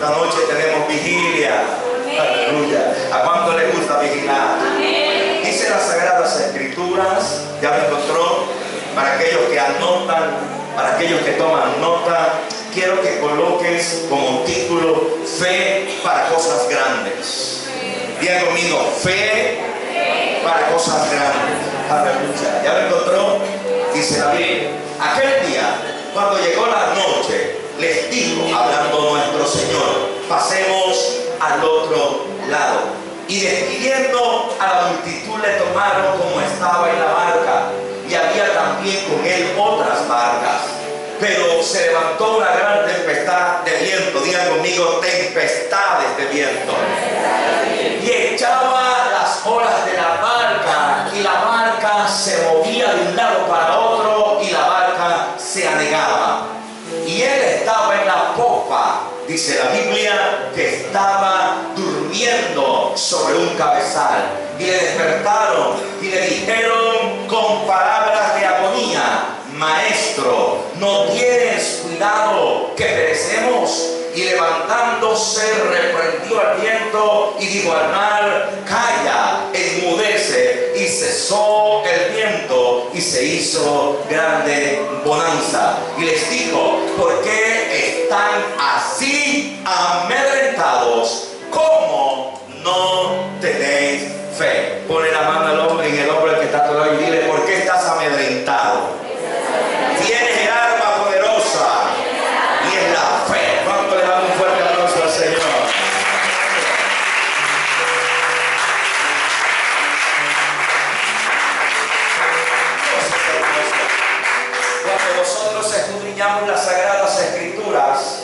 esta noche tenemos vigilia. Aleluya. ¿A cuánto le gusta vigilar? Dice las Sagradas Escrituras, ya lo encontró, para aquellos que anotan, para aquellos que toman nota, quiero que coloques como título fe para cosas grandes. Diga conmigo, fe para cosas grandes. Aleluya. ¿Ya lo encontró? Dice la Biblia. Aquel día, cuando llegó la noche, les dijo, hablando nuestro Señor, pasemos al otro lado. Y despidiendo a la multitud le tomaron como estaba en la barca, y había también con él otras barcas. Pero se levantó una gran tempestad de viento. Digan conmigo, tempestades de viento. Y echaba las olas de la barca, y la barca se movía de un lado para otro, y la barca se anegaba. Y él estaba en la popa. Dice la Biblia que estaba durmiendo sobre un cabezal. Y le despertaron y le dijeron con palabras de agonía: Maestro, ¿no tienes cuidado que perecemos? Y levantándose reprendió al viento y dijo al mar: Calla, enmudece. Y cesó el viento y se hizo grande bonanza. Y les dijo: ¿por qué están así amedrentados? ¿Cómo no tenéis fe? Pone la mano al hombre, en el hombre al que está a tu lado, y dile: ¿por qué estás amedrentado? Tienes el arma poderosa, y es la fe. ¿Cuánto le damos un fuerte aplauso al Señor? Cuando nosotros escudriñamos las Sagradas Escrituras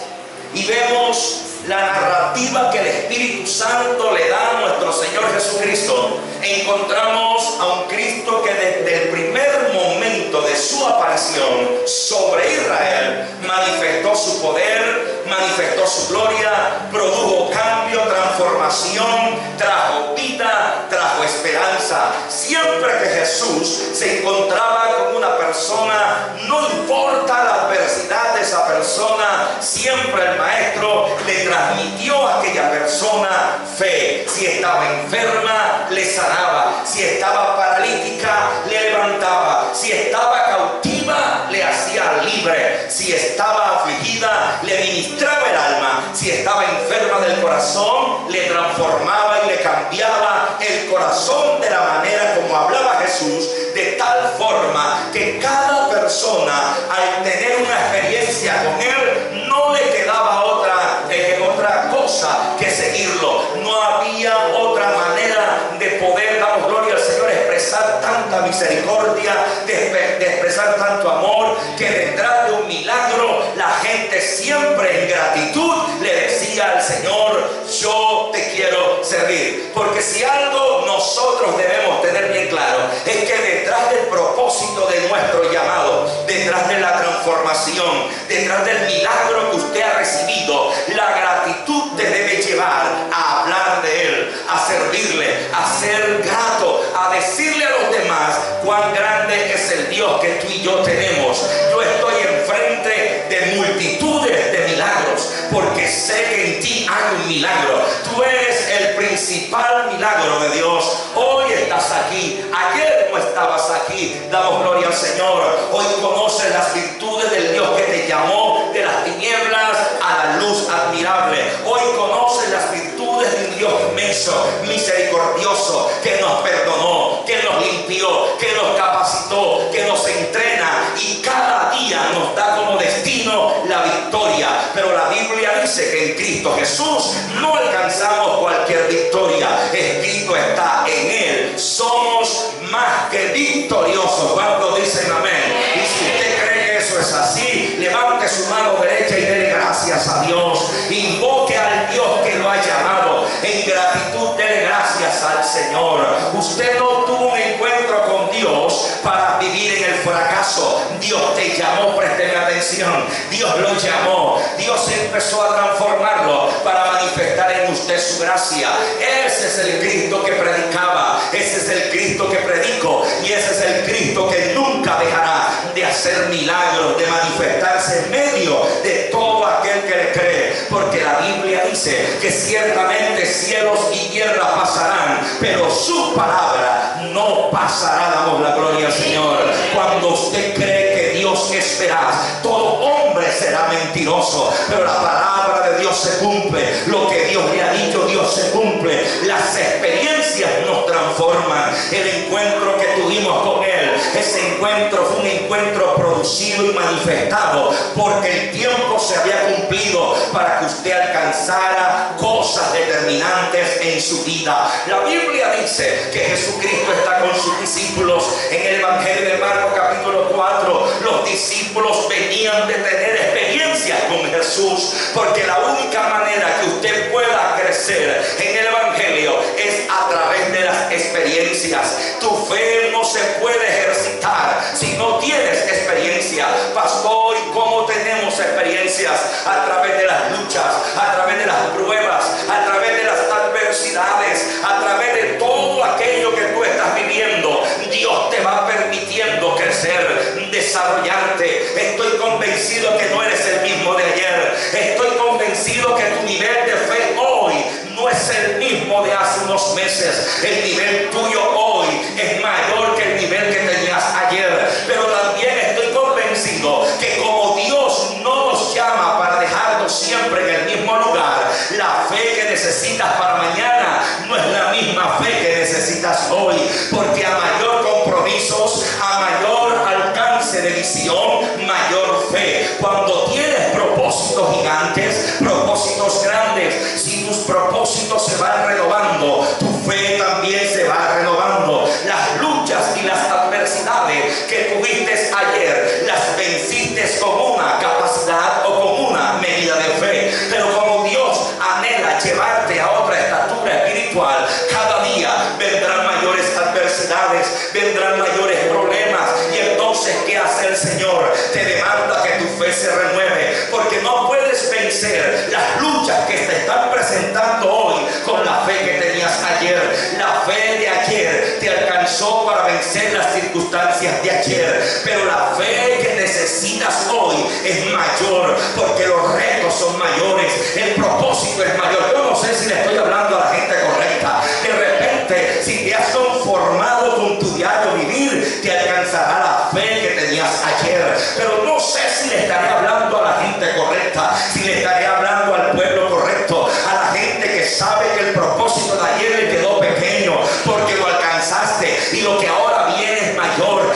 y vemos la narrativa que el Espíritu Santo le da a nuestro Señor Jesucristo, encontramos a un Cristo que desde el primer momento de su aparición sobre Israel manifestó su poder, manifestó su gloria, produjo cambio, transformación, trajo vida, trajo esperanza. Siempre que Jesús se encontraba con una persona, no importa la adversidad de esa persona, siempre el Maestro le transmitió a aquella persona fe. Si estaba enferma, le sanaba. Si estaba paralítica, le levantaba. Si estaba cautiva, le hacía libre. Si estaba afligida, le ministraba el alma. Si estaba enferma del corazón, le transformaba y le cambiaba el corazón de la manera como hablaba Jesús, de tal forma que cada persona, al tener una experiencia con él, no le quedaba otra cosa que seguirlo. No había otra manera de poder, damos gloria al Señor, expresar tanta misericordia, de expresar tanto amor, que detrás de un milagro la gente siempre en gratitud le decía al Señor: yo te quiero servir. Porque si algo nosotros debemos tener bien claro, es que detrás del propósito de nuestro llamado, detrás de la transformación, detrás del milagro que usted ha recibido, la gratitud te debe llevar a hablar de Él, a servirle, a ser grato, a decirle a los demás cuán grande es el Dios que tú y yo tenemos. Yo estoy enfrente de multitudes de milagros, porque sé que en ti hay un milagro. Tú eres el principal milagro de Dios. Hoy estás aquí, ayer no estabas aquí. Damos gloria al Señor. Hoy conoces las virtudes del Dios que te llamó de las tinieblas a la luz admirable. Hoy conoces las virtudes de un Dios inmenso, misericordioso, que nos perdonó, que nos limpió, que nos capacitó, que nos entrena, y cada día nos da como destino la victoria. Pero la Biblia dice que en Cristo Jesús no alcanzamos cualquier victoria. Escrito está: en Él somos más que victoriosos. ¿Cuántos dicen amén? Y si usted cree que eso es así, levante su mano derecha y dele gracias a Dios. Invoque al Dios que lo ha llamado. En gratitud dele gracias al Señor. Usted no tuvo un encuentro con Dios para vivir en el fracaso. Dios te llamó, présteme atención. Dios lo llamó. Dios empezó a transformarlo para manifestar en en usted su gracia. Ese es el Cristo que predicaba, ese es el Cristo que predico, y ese es el Cristo que nunca dejará de hacer milagros, de manifestarse en medio de todo aquel que le cree. Porque la Biblia dice que ciertamente cielos y tierra pasarán, pero su palabra no pasará. Damos la gloria al Señor. Cuando usted cree que Dios es veraz, todo hombre será mentiroso, pero la palabra de Dios se cumple. Lo que Dios le ha dicho, Dios se cumple. Las experiencias nos transforman. El encuentro que tuvimos con Él, ese encuentro fue un encuentro producido y manifestado porque el tiempo se había cumplido para que usted alcanzara cosas determinantes en su vida. La Biblia dice que Jesucristo está con sus discípulos. En el Evangelio de Marcos capítulo 4, los discípulos venían de tener experiencias con Jesús, porque la única manera que usted pueda crecer en el Evangelio es a través de las experiencias. Tu fe no se puede ejercitar si no tienes experiencia. Pastor, ¿y cómo tenemos experiencias? A través de las luchas, a través de las pruebas, a través de las adversidades, a través de todo aquello que tú estás viviendo. Dios te va permitiendo crecer, desarrollarte. Estoy convencido que no eres el mismo de ayer. Estoy convencido que tu nivel de fe hoy no es el mismo de hace unos meses. El nivel tuyo hoy es mayor que el nivel que tenías ayer. Pero también estoy convencido que como Dios no nos llama para dejarnos siempre en el mismo lugar, la fe que necesitas para mañana no es la misma fe que necesitas hoy. Porque a mayor compromisos, a mayor alcance de visión, mayor fe. Cuando tienes propósitos gigantes, propósitos grandes, si tus propósitos se van renovando, tu fe también se va renovando. Las luchas y las adversidades que tuviste ayer, las venciste con una capacidad o con una medida de fe. Pero como Dios anhela llevarte a otra estatura espiritual, cada día vendrán mayores adversidades, vendrán mayores problemas. Y entonces, ¿qué hace el Señor? Te demanda que tu fe se renueve, porque no puedes vencer las luchas que te están presentando hoy con la fe que tenías ayer. La fe de ayer te alcanzó para vencer las circunstancias de ayer, pero la fe que necesitas hoy es mayor, porque los retos son mayores, el propósito es mayor. Yo no sé si le estoy hablando a la gente correcta. De repente, si te has conformado con tu diario vivir, te alcanzará la fe que tenías ayer. Pero no sé si le estaré hablando a la gente correcta, si le estaré hablando al pueblo correcto, a la gente que sabe que el propósito de ayer le quedó pequeño porque lo alcanzaste y lo que ahora viene es mayor.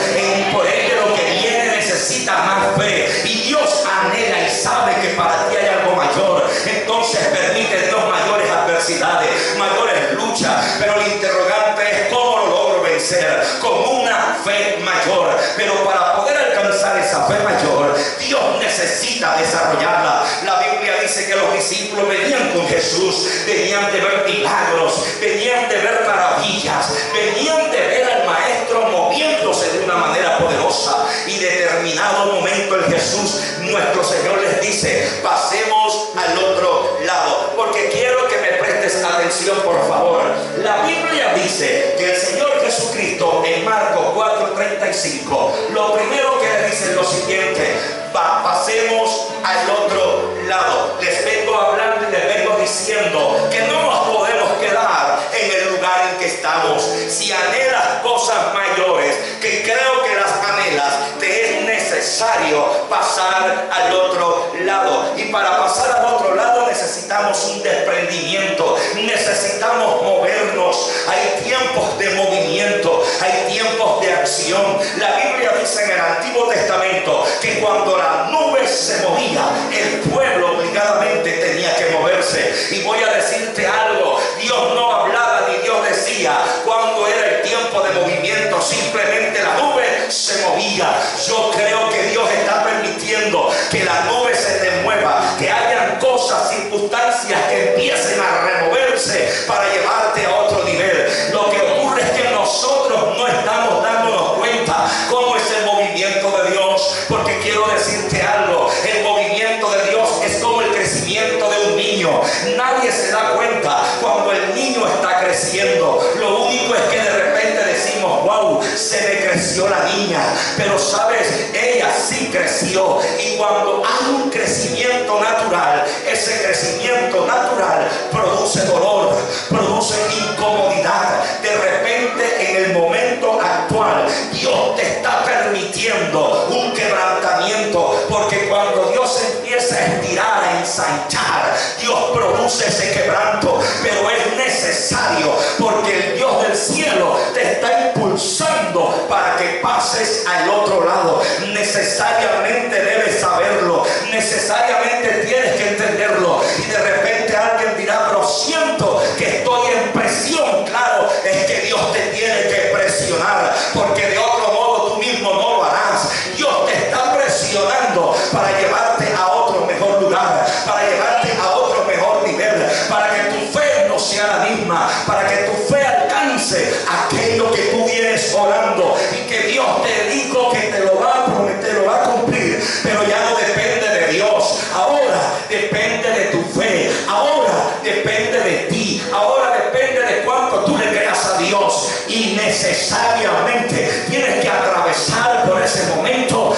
Por ende, lo que viene necesita más fe, y Dios anhela y sabe que para ti hay algo mayor. Entonces permite Dios mayores adversidades, mayores luchas, pero el interrogante es cómo lo logro vencer, con una fe mayor. Pero para poder alcanzar esa fe mayor, Dios necesita desarrollarla. La Biblia dice que los discípulos venían con Jesús, venían de ver milagros, venían de ver maravillas, venían de ver al Maestro moviéndose de una manera poderosa. Y determinado momento el Jesús, nuestro Señor, les dice: pasemos al otro lado. Porque quiero que me prestes atención, por favor. La Biblia dice que el Señor Jesucristo en Marcos 4:35, lo primero que le dice es lo siguiente: pasemos al otro lado. Les vengo hablando y les vengo diciendo que no nos podemos quedar en el lugar en que estamos. Si anhelas cosas mayores, que creo que las anhelas, te es necesario pasar al otro lado. Y para pasar al otro lado necesitamos un desprendimiento, necesitamos movernos. Hay tiempos de movimiento, hay tiempos de acción. La Biblia dice en el Antiguo Testamento que cuando la nube se movía, el pueblo obligadamente tenía que moverse. Y voy a decirte algo: Dios no hablaba ni Dios decía cuando era el tiempo de movimiento, simplemente la nube se movía. Yo creo que Dios está permitiendo que la nube se te mueva, que hayan cosas, circunstancias que empiecen a removerse para llevarte a otro nivel. Lo que ocurre es que nosotros no estamos dándonos cuenta cómo es el movimiento de Dios, porque quiero decirte algo: el movimiento de Dios es como el crecimiento de un niño. Nadie se da cuenta cuando el niño está creciendo. Lo único es que de repente decimos: wow, se me creció la niña. Pero sabes, ella sí creció. Y cuando hay un crecimiento natural, ese crecimiento natural produce dolor, produce incomodidad. De repente, en el momento actual, Dios te está permitiendo un quebrantamiento, porque cuando Dios empieza a estirar, a ensanchar, Dios produce ese quebranto. Pero es necesario, porque el Dios del cielo te está impulsando para que pases al otro lado. Necesariamente debes saberlo, necesariamente tienes que entenderlo. Y de repente alguien dirá: pero siento que estoy en presión. Claro, es que Dios te tiene que presionar, porque de otro modo tú mismo no lo harás. Dios te está presionando para llevarte a otro mejor lugar, para llevarte a otro mejor nivel, para que tu fe no sea la misma, para que tu fe alcance aquello que tú vienes orando, y que Dios te dijo que te lo va a prometer, lo va a cumplir. Pero ya no depende de Dios, ahora depende de tu fe, ahora depende de ti, ahora depende de cuánto tú le creas a Dios. Y necesariamente tienes que atravesar por ese momento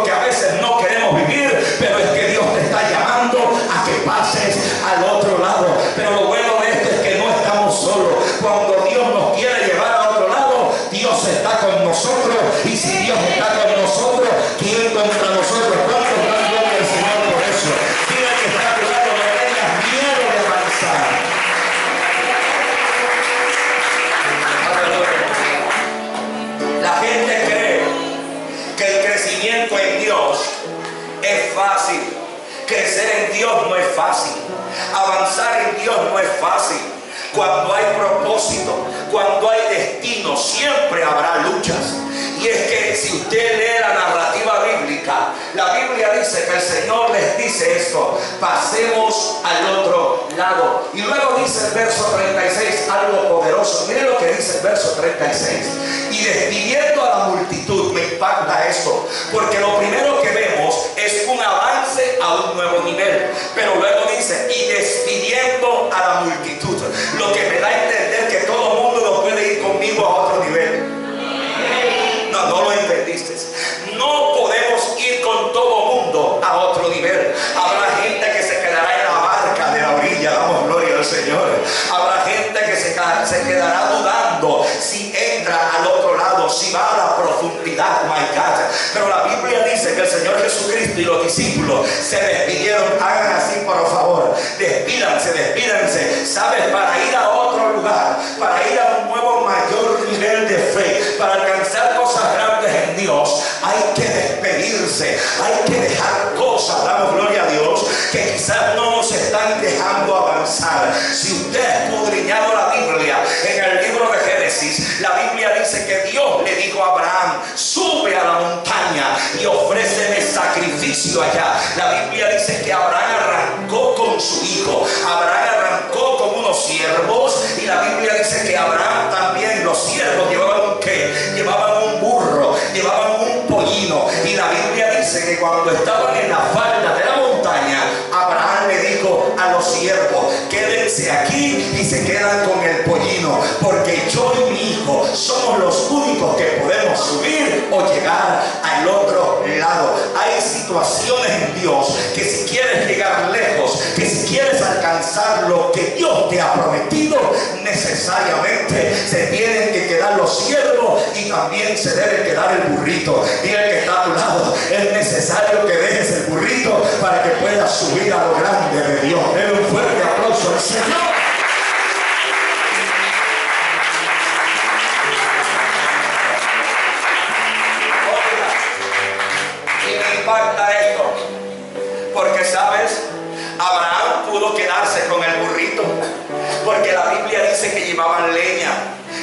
que a veces no queremos vivir, pero es que Dios te está llamando a que pases al otro lado. Pero lo bueno de esto es que no estamos solos. Cuando Dios nos quiere llevar a otro lado, Dios está con nosotros. Y si Dios está con nosotros, ¿quién contra nosotros? ¿Cuántos dan gloria al Señor por eso? Dile que está a tu lado: no tengas miedo de avanzar. La gente cree que el crecimiento en Dios es fácil. Crecer en Dios no es fácil. Avanzar en Dios no es fácil. Cuando hay propósito, cuando hay destino, siempre habrá luchas. Y es que si usted lee la narrativa bíblica, la Biblia dice que el Señor les dice esto: pasemos al otro lado. Y luego dice el verso 36 algo poderoso. Miren lo que dice el verso 36. Y despidiendo a la multitud, me impacta esto, porque lo primero que vemos es un avance a un nuevo nivel. Pero luego dice: y despidiendo a la multitud, lo que me da a entender que todo el mundo no puede ir conmigo a otro nivel. No lo entendiste. No podemos ir con todo mundo a otro nivel. Habrá gente que se quedará en la barca de la orilla, damos gloria al Señor. Habrá gente que se quedará dudando si entra al otro lado, si va a la profundidad. My God. Pero la Biblia dice que el Señor Jesucristo y los discípulos se despidieron. Hagan así, por favor. Despídanse. ¿Sabes? Para ir a otro lugar, para ir a un nuevo mayor nivel de fe, para alcanzar cosas grandes en Dios, hay que despedirse, hay que dejar cosas, damos gloria a Dios, que quizás no nos están dejando avanzar. Si usted ha escudriñado la Biblia, en el libro de Génesis, la Biblia dice que Dios le dijo a Abraham: sube a la montaña y ofréceme sacrificio allá. La Biblia dice que Abraham arrancó con su hijo, Abraham arrancó con unos siervos, y la Biblia dice que Abraham también, los siervos llevaban llevaban un burro, llevaban un pollino. Y la Biblia dice que cuando estaban en la falda de la montaña, Abraham le dijo a los siervos: quédense aquí, y se quedan con el pollino, porque yo y mi hijo somos los únicos que podemos subir o llegar al otro lado. Hay situaciones en Dios que si quieres llegar lejos, que si quieres alcanzar lo que Dios te ha prometido, necesariamente se tienen que quedar los siervos y también se debe quedar el burrito. Dile que está a tu lado: es necesario que dejes el burrito para que puedas subir a lo grande de Dios. Denle un fuerte aplauso al Señor. Impacta esto, porque sabes, Abraham pudo quedarse con el burrito, porque la Biblia dice que llevaban leña,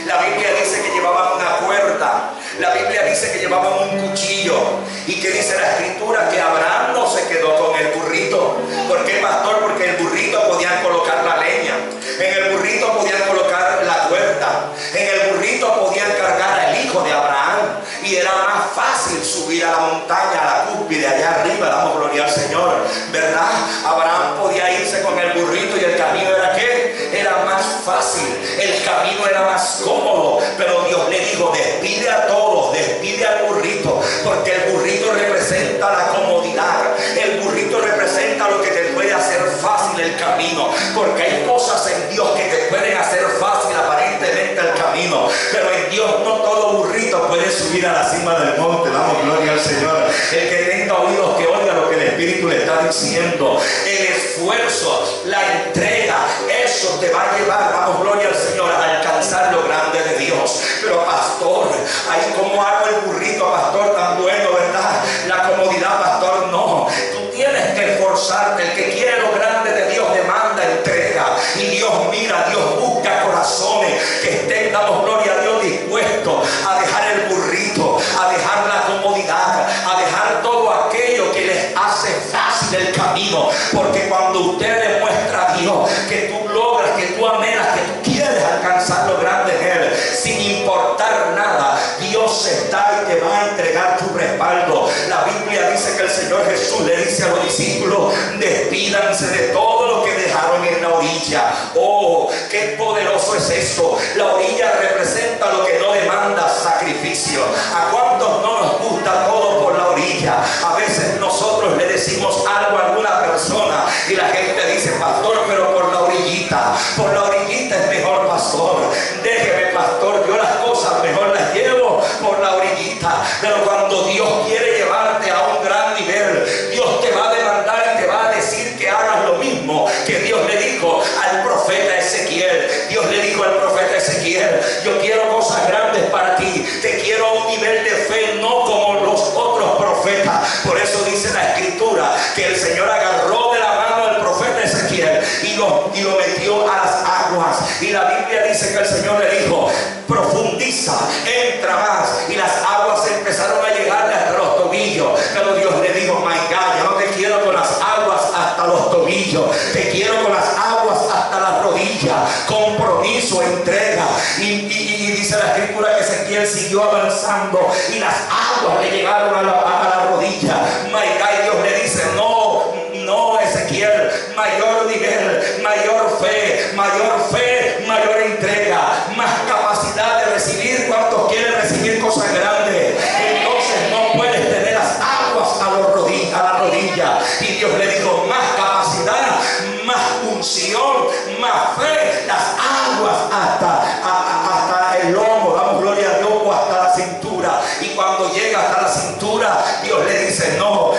la Biblia dice que llevaban una cuerda, la Biblia dice que llevaban un cuchillo. Y que dice la escritura que Abraham no se quedó con el burrito. ¿Por qué, pastor? Porque el burrito podían colocar la leña, en el burrito podían colocar la cuerda, en el burrito podían cargar al hijo de Abraham, y era más fácil subir a la montaña, a la cúspide, allá arriba, damos gloria al Señor, ¿verdad? Abraham podía irse con el burrito y el camino era ¿qué? Era más fácil, el camino era más cómodo, pero Dios le dijo, despide a todos, despide al burrito, porque el burrito representa la comodidad, el burrito representa lo que te puede hacer fácil el camino, porque hay cosas en Dios que te pueden hacer fácil aparentemente el camino, pero en Dios no todo burrito puede subir a la cima del monte. Damos gloria al Señor. El que tenga oídos que oiga lo que el Espíritu le está diciendo. El esfuerzo, la entrega, eso te va a llevar, damos gloria al Señor, a alcanzar lo grande de Dios. Pero pastor, ahí cómo hago el burrito, pastor, tan bueno, ¿verdad? La comodidad, pastor, no. Tú tienes que esforzarte. El que quiere lo grande de Dios demanda entrega. Y Dios mira, Dios busca corazones que estén, damos gloria a Dios, dispuestos a dejar el burrito, a dejar la comodidad, a dejar todo aquello que les hace fácil el camino. Porque cuando usted demuestra a Dios que tú logras, que tú anhelas, que tú quieres alcanzar lo grande en Él, sin importar nada, Dios está y te va a entregar tu respaldo. La Biblia dice que el Señor Jesús le dice a los discípulos, despídanse de todo lo que dejaron en la orilla. Oh, qué poderoso es esto. La orilla representa lo que no demanda sacrificio. ¿A cuántos no nos gusta todo por la orilla? A veces nosotros le decimos algo a alguna persona y la gente dice, pastor, pero por la orillita es mejor, pastor. Déjeme, pastor, yo las cosas mejor las llevo por la orillita. Pero cuando Dios quiere llevarte a un gran nivel, Dios te va a demandar y te va a decir que hagas lo mismo que Dios le dijo al profeta Ezequiel. Dios le dijo al profeta Ezequiel, yo quiero cosas grandes para ti, te quiero a un nivel de fe, no como los otros profetas. Por eso dice la Escritura que el Señor agarró de la mano al profeta Ezequiel y lo metió a las aguas. Y la Biblia dice que el Señor le dijo, profundiza, entra más. Y las aguas empezaron a llegarle hasta los tobillos. Pero Dios le dijo, my God, yo no te quiero con las aguas hasta los tobillos, te quiero con las aguas hasta las rodillas. Compromiso, entrega. Y dice la Escritura que Ezequiel siguió avanzando y las aguas le llegaron a la rodilla. My God, Dios le dice, no, Ezequiel, mayor nivel, mayor fe, mayor entrega, más capacidad de recibir. ¿Cuántos quieren recibir cosas grandes? Entonces no puedes tener las aguas a la rodilla. Y Dios le dijo, más capacidad, más unción, más fe, las aguas hasta el lomo, damos gloria a Dios, o hasta la cintura. Y cuando llega hasta la cintura, Dios le dice, no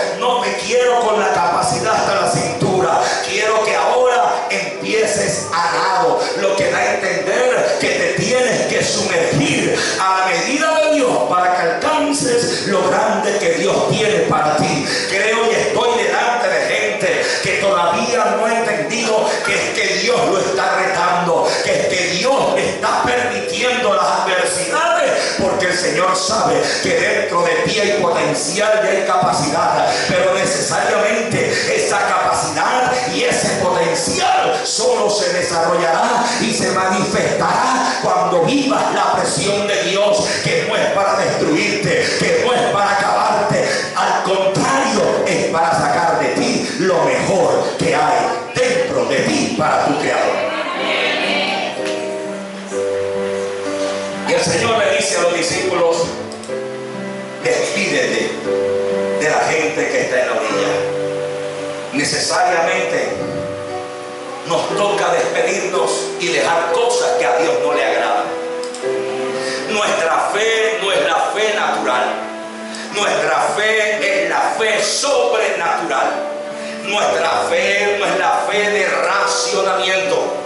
te quiero con la capacidad hasta la cintura, quiero que ahora empieces a nado, lo que da a entender que te tienes que sumergir a la medida de Dios para que alcances lo grande que Dios tiene para ti. Creo y estoy delante de gente que todavía no ha entendido que es que Dios lo está retando, que es que Dios le está permitiendo las adversidades, porque el Señor sabe que dentro de ti hay potencial y hay capacidad, pero necesariamente esa capacidad y ese potencial solo se desarrollará y se manifestará cuando vivas la presión de Dios, que no es para destruirte, que no es para acabarte, al contrario, es para sacar de ti lo mejor que hay dentro de ti para tu Creador. Y el Señor le dice a los discípulos, despídete de la gente que está en la orilla. Necesariamente nos toca despedirnos y dejar cosas que a Dios no le agradan. Nuestra fe no es la fe natural. Nuestra fe es la fe sobrenatural. Nuestra fe no es la fe de racionamiento.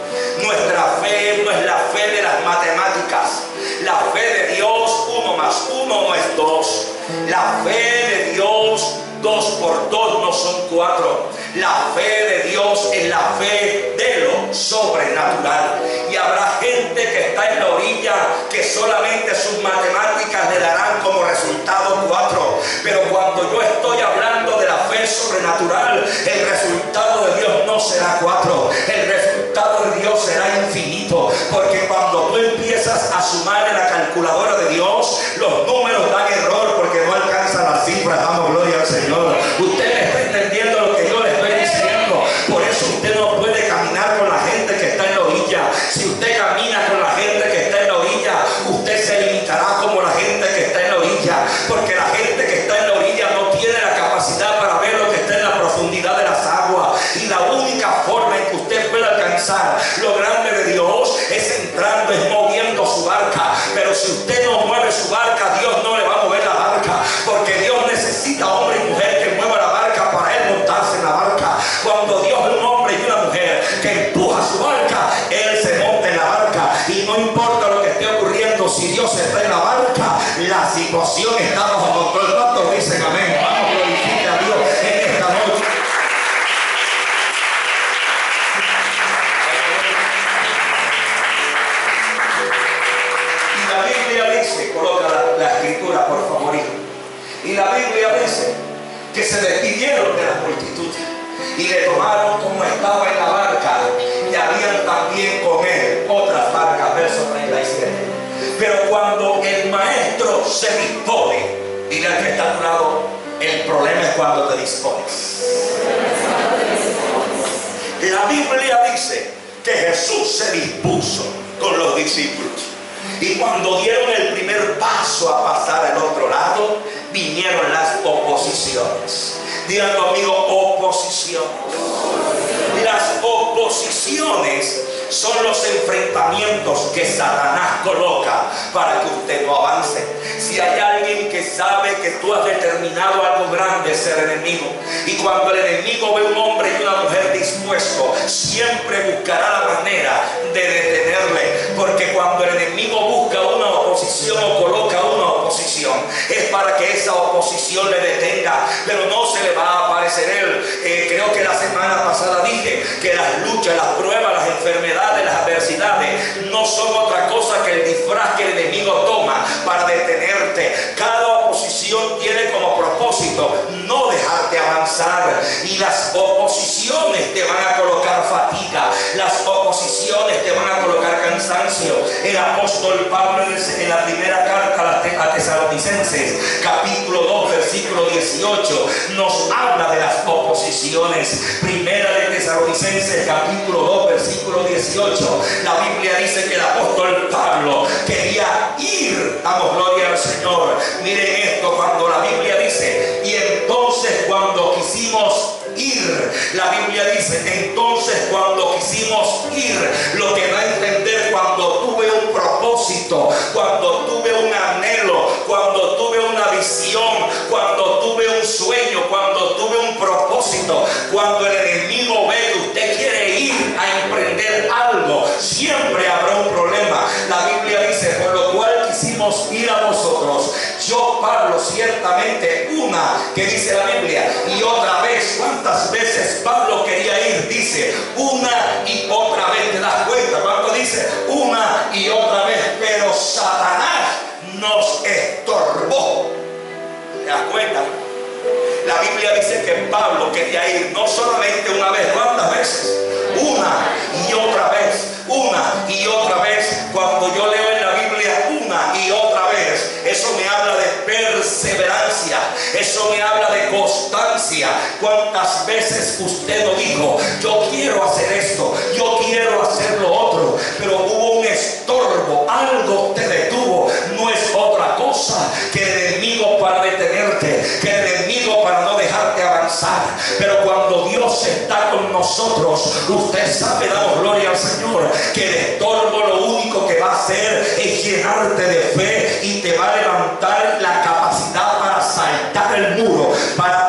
Nuestra fe no es la fe de las matemáticas. La fe de Dios, 1 más 1 no es 2. La fe de Dios, 2 por 2 no son 4. La fe de Dios es la fe de lo sobrenatural. Y habrá gente que está en la orilla que solamente sus matemáticas le darán como resultado 4. Pero cuando yo estoy hablando de la fe sobrenatural, el resultado de Dios no será 4. El resultado de Dios será infinito. Porque cuando tú empiezas a sumar en la calculadora de Dios, los números dan error porque no alcanzar. Lo grande de Dios es entrando, es moviendo su barca. Pero si usted no mueve su barca, Dios no le va a mover la barca, porque Dios necesita hombre y mujer que mueva la barca para él montarse en la barca. Cuando Dios es un hombre y una mujer que empuja su barca, él se monta en la barca, y no importa lo que esté ocurriendo, si Dios está en la barca, la situación está bajo control. ¿Cuántos dicen amén? Vamos, glorifique a Dios en esta noche. Y la Biblia dice, coloca la escritura por favor, hijo. Y la Biblia dice que se despidieron de la multitud y le tomaron como estaba en la barca, y habían también con él otras barcas. Verso 37. Pero cuando el maestro se dispone, dile al que está a tu lado, el problema es cuando te dispones. La Biblia dice que Jesús se dispuso con los discípulos, y cuando dieron el primer paso a pasar al otro lado, vinieron las oposiciones. Digan conmigo, oposiciones. Las oposiciones son los enfrentamientos que Satanás coloca para que usted no avance. Si hay alguien que sabe que tú has determinado algo grande, es ser enemigo. Y cuando el enemigo ve un hombre y una mujer dispuesto, siempre buscará la manera de detenerle. Porque cuando el enemigo busca una oposición o coloca una oposición, es para que esa oposición le detenga. Pero no se le va a aparecer él. Creo que la semana pasada dije que las luchas, las pruebas, las enfermedades, las adversidades no son otra cosa que el disfraz que el enemigo toma para detenerte. Cada oposición tiene como propósito no dejarte avanzar, y las oposiciones te van a colocar fatiga, las oposiciones te van a colocar cansancio. El apóstol Pablo en la primera carta a Tesalonicenses, capítulo 2, versículo 18, nos habla de las oposiciones. Primera de Tesalonicenses, capítulo 2, versículo 18, la Biblia dice que el apóstol Pablo quería ir. Damos gloria al Señor. Miren esto, cuando la Biblia dice, y entonces cuando quisimos ir, la Biblia dice, entonces cuando quisimos ir, lo que va a entender cuando tuve un propósito, cuando tuve un anhelo, cuando tuve una visión, cuando tuve un sueño, cuando tuve un propósito, cuando el enemigo ve que usted quiere ir a emprender algo, siempre habrá un problema. La Biblia dice, por lo cual quisimos ir a vosotros, yo Pablo, ciertamente una, que dice la Biblia, y otra vez. ¿Cuántas veces Pablo quería ir? Dice una y otra vez. ¿Te das cuenta? ¿Cuánto dice? Una y otra vez. Pero Satanás nos estorbó. ¿Te das cuenta? La Biblia dice que Pablo quería ir no solamente una vez. ¿Cuántas veces? Una y otra vez. Una y otra vez. Cuando yo leo en la Biblia una y otra vez, eso me habla de perseverancia, eso me habla de constancia. ¿Cuántas veces usted no dijo, yo quiero hacer esto, yo quiero hacer lo otro, pero hubo un estorbo, algo te detuvo? No es otra cosa que el enemigo para detenerte, que el enemigo para no dejarte avanzar. Pero cuando Dios está con nosotros, usted sabe, damos gloria al Señor, que el estorbo lo único que va a hacer es llenarte de fe y te va a levantar la capacidad para saltar el muro.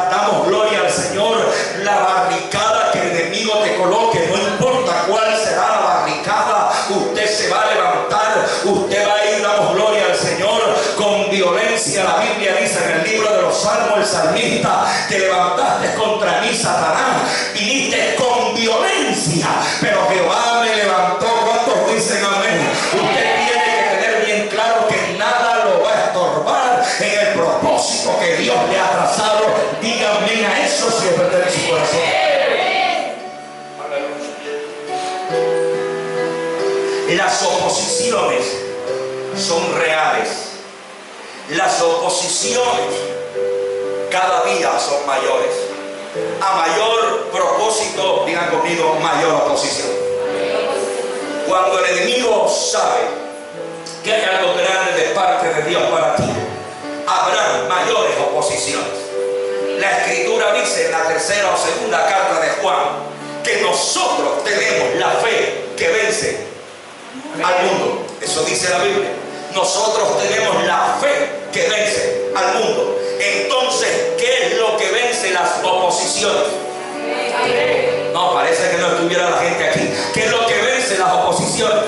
Damos gloria al Señor. La barricada que el enemigo te coloque, no importa cuál será la barricada, usted se va a levantar, usted va a ir, damos gloria al Señor, con violencia. La Biblia dice en el libro de los Salmos, el salmista, te levantaste contra mí, Satanás, viniste con violencia, pero Jehová me levantó. ¿Cuántos dicen amén? Usted tiene que tener bien claro que nada lo va a estorbar en el propósito que Dios le ha trazado. Díganme a eso si es verdad en su corazón. Las oposiciones son reales. Las oposiciones cada día son mayores. A mayor propósito, digan conmigo, mayor oposición. Cuando el enemigo sabe que hay algo grande de parte de Dios para ti, habrá mayores oposiciones. La Escritura dice en la tercera o segunda carta de Juan que nosotros tenemos la fe dice la Biblia. Nosotros tenemos la fe que vence al mundo. Entonces, ¿qué es lo que vence las oposiciones? No, parece que no estuviera la gente aquí. ¿Qué es lo que vence las oposiciones?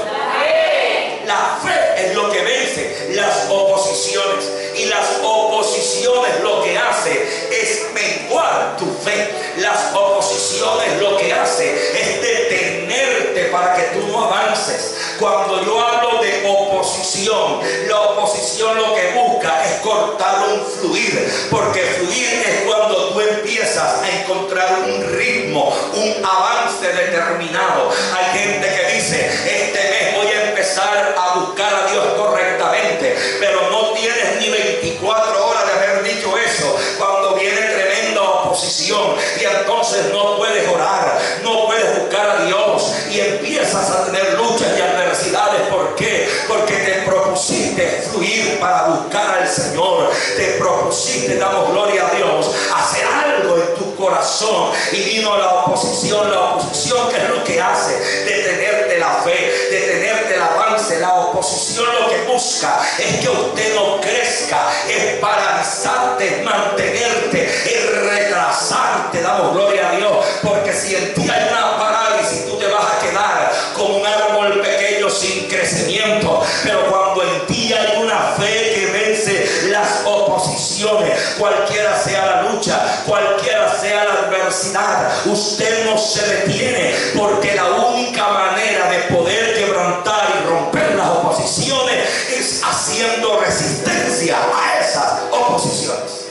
La fe es lo que vence las oposiciones. Y las oposiciones lo que hace es menguar tu fe. Las oposiciones lo que hace es detenerte para que tú no avances. Cuando yo hablo de oposición, la oposición lo que busca es cortar un fluir. Porque fluir es cuando tú empiezas a encontrar un ritmo, un avance determinado. Hay gente que dice, este mes voy a empezar a buscar a Dios correctamente, pero no tienes ni 24 horas de haber dicho eso cuando viene tremenda oposición, y entonces no puedes orar, no puedes buscar a Dios y empiezas a tener luchas y adversidades. ¿Por qué? Porque te propusiste fluir para buscar al Señor, te propusiste, damos gloria a Dios, hacer algo en tu corazón, y vino la oposición. La oposición, ¿qué es lo que hace? Detenerte la fe, detenerte el avance. La oposición lo que busca es que usted no crezca, es paralizarte, mantenerte, es retrasarte. Damos gloria a Dios, porque si en ti hay una parálisis, tú te vas a quedar como un árbol pequeño sin crecimiento. Pero cuando en ti hay una fe que vence las oposiciones, cualquiera sea la lucha, cualquiera sea la adversidad, usted no se detiene, porque la única manera de poder quebrantar y romper las oposiciones es haciendo resistencia a esas oposiciones.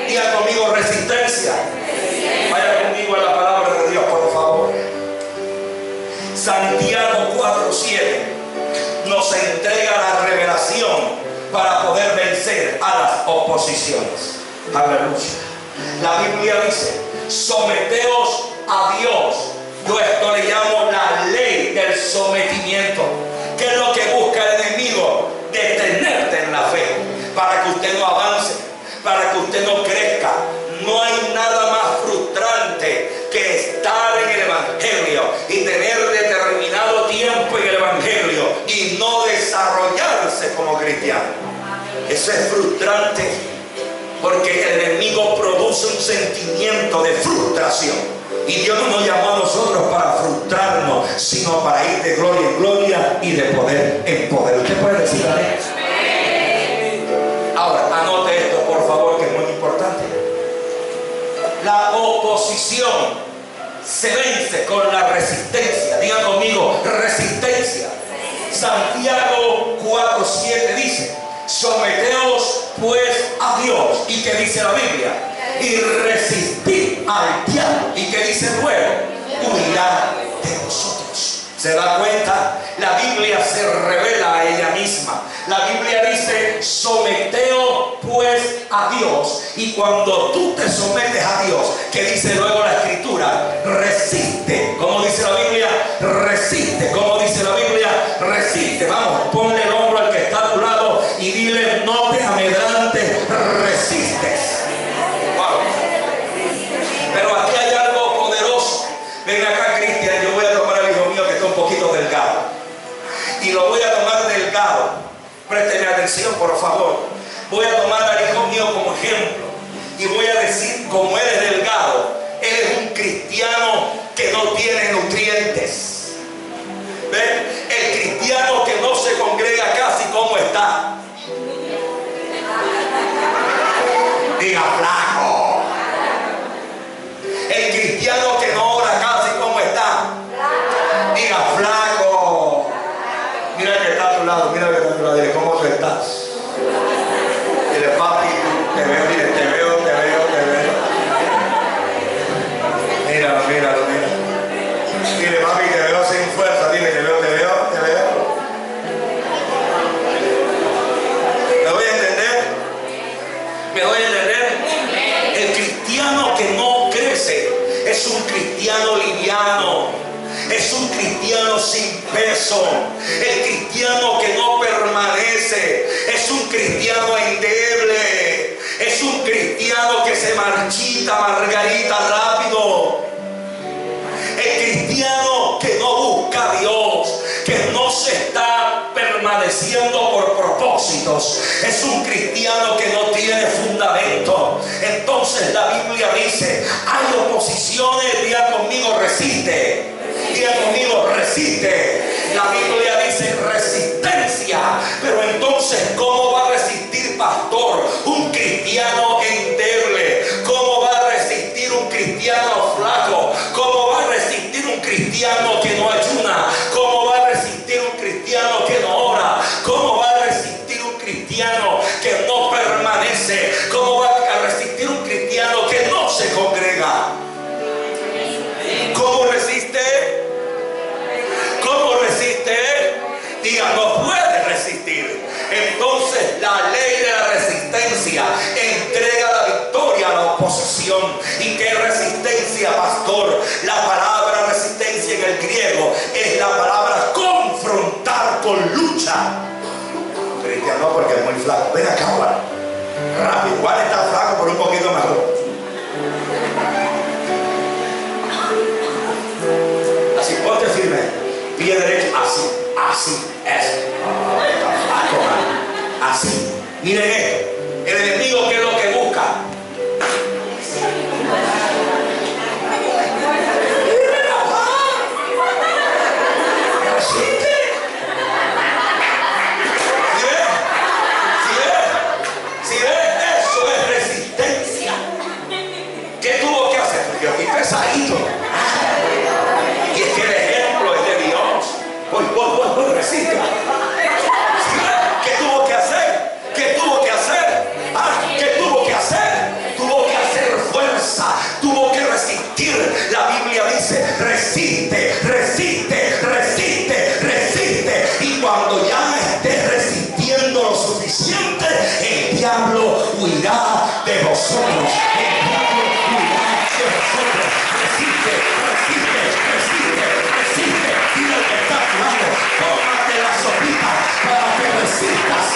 Diga conmigo, resistencia. Vaya conmigo a la palabra de Dios, por favor. Santiago 4:7 nos entrega la revelación para poder vencer a las oposiciones. Aleluya. La Biblia dice, someteos a Dios. Yo esto le llamo la ley del sometimiento. ¿Qué es lo que busca el enemigo? Detenerte en la fe, para que usted no avance, para que usted no crezca. No hay nada más frustrante que estar en el Evangelio y tener determinado tiempo en el Evangelio y no desarrollarse como cristiano. Eso es frustrante, porque el enemigo produce un sentimiento de frustración. Y Dios no nos llamó a nosotros para frustrarnos, sino para ir de gloria en gloria y de poder en poder. ¿Usted puede decir amén? Ahora, anote esto, por favor, que es muy importante. La oposición se vence con la resistencia. Diga conmigo, resistencia. Santiago 4:7 dice, someteos pues a Dios. ¿Y qué dice la Biblia? Y resistid al diablo. ¿Y qué dice luego? Huirá de vosotros. ¿Se da cuenta? La Biblia se revela a ella misma. La Biblia dice, someteo pues a Dios. Y cuando tú te sometes a Dios, ¿qué dice luego la Escritura? Resiste. ¿Cómo dice la Biblia? Resiste. ¿Cómo dice la Biblia? Resiste. Vamos, ponle el hombro al que está a tu lado y dile, no te amedrantes, resistes. Wow. Pero aquí hay algo poderoso. Ven acá, Cristian, yo voy a tomar al hijo mío que está un poquito delgado. Y lo voy a tomar delgado. Présteme atención, por favor. Voy a tomar al hijo mío como ejemplo. Y voy a decir, como él es delgado, él es un cristiano que no tiene nutrientes. ¿Ven? El cristiano que no se congrega casi, ¿cómo está? Diga, flaco. El cristiano que no ora casi, ¿cómo está? Diga, flaco. Mira que está a tu lado, mira que está a tu lado. Dile, ¿cómo tú estás? Dile, papi, te veo, dile, te veo. Míralo, míralo. Dile, papi, te veo sin fuerza. Dile, te veo. ¿Me voy a entender? ¿Me voy a entender? El cristiano que no crece es un cristiano liviano, es un cristiano sin peso. El cristiano que no permanece es un cristiano endeble, es un cristiano que se marchita, margarita, rápido. El cristiano que no busca a Dios, que no se está permaneciendo padeciendo por propósitos. Es un cristiano que no tiene fundamento. Entonces la Biblia dice, hay oposiciones, diga conmigo, resiste. Diga conmigo, resiste. La Biblia dice resistencia. Pero entonces, ¿cómo va a resistir, pastor, un cristiano endeble? ¿Cómo va a resistir un cristiano flaco? ¿Cómo va a resistir un cristiano que no ayuna? ¿Cómo va a resistir un cristiano que no ora? ¿Cómo va a resistir un cristiano que no permanece? ¿Cómo va a resistir un cristiano que no se congrega? ¿Cómo resiste? ¿Cómo resiste? Diga, no puede resistir. Entonces la ley de la resistencia entrega la victoria a la oposición. ¿Y qué resistencia, pastor? La palabra resistencia en el griego es la palabra confrontar con lucha. Cristiano, porque es muy flaco. Ven acá, Juan. Rápido. Juan está flaco, pero un poquito mejor. Así, ponte firme. Pie derecho, así es. Así. Miren esto. El enemigo, ¿qué es lo que busca? Resiste. Si ves, eso es resistencia. ¿Qué tuvo que hacer? Porque yo estoy pesadito. Y es que el ejemplo es de Dios. Voy, resiste. ¿Qué tuvo que hacer? ¿Qué tuvo que hacer? ¿Qué tuvo que hacer? Tuvo que hacer fuerza, tuvo que resistir. La Biblia dice, resiste, resiste, resiste, resiste. Y cuando ya estés resistiendo lo suficiente, el diablo huirá de vosotros. El diablo huirá de vosotros. Resiste, resiste, resiste, resiste. Dile al que está a tu lado, tómate la sopita para que resistas.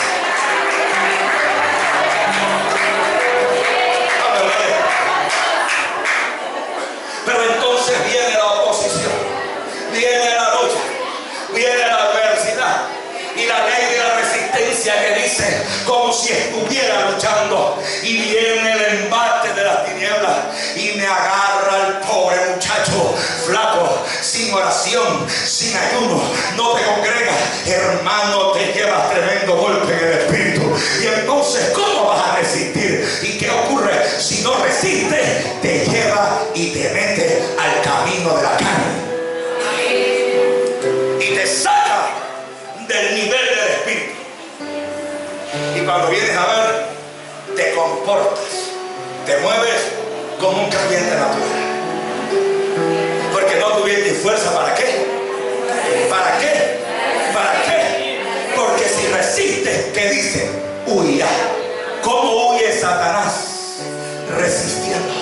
Pero entonces viene la oposición, viene la lucha, viene la adversidad y la ley de la resistencia que dice como si estuviera luchando, y viene el embate de las tinieblas y me agarra el pobre muchacho flaco, sin oración, sin ayuno, no te congregas, hermano, te llevas tremendo golpe en el espíritu. Y entonces, ¿cómo vas a resistir? ¿Y qué ocurre? Si no resistes, te lleva y te mete al camino de la carne y te saca del nivel del espíritu. Y cuando vienes a ver, te comportas, te mueves como un creyente natural, porque no tuviste fuerza. ¿Para qué? ¿Para qué? ¿Para qué? Porque si resistes, ¿qué dice? Huirá. ¿Cómo huye Satanás? Resistiendo.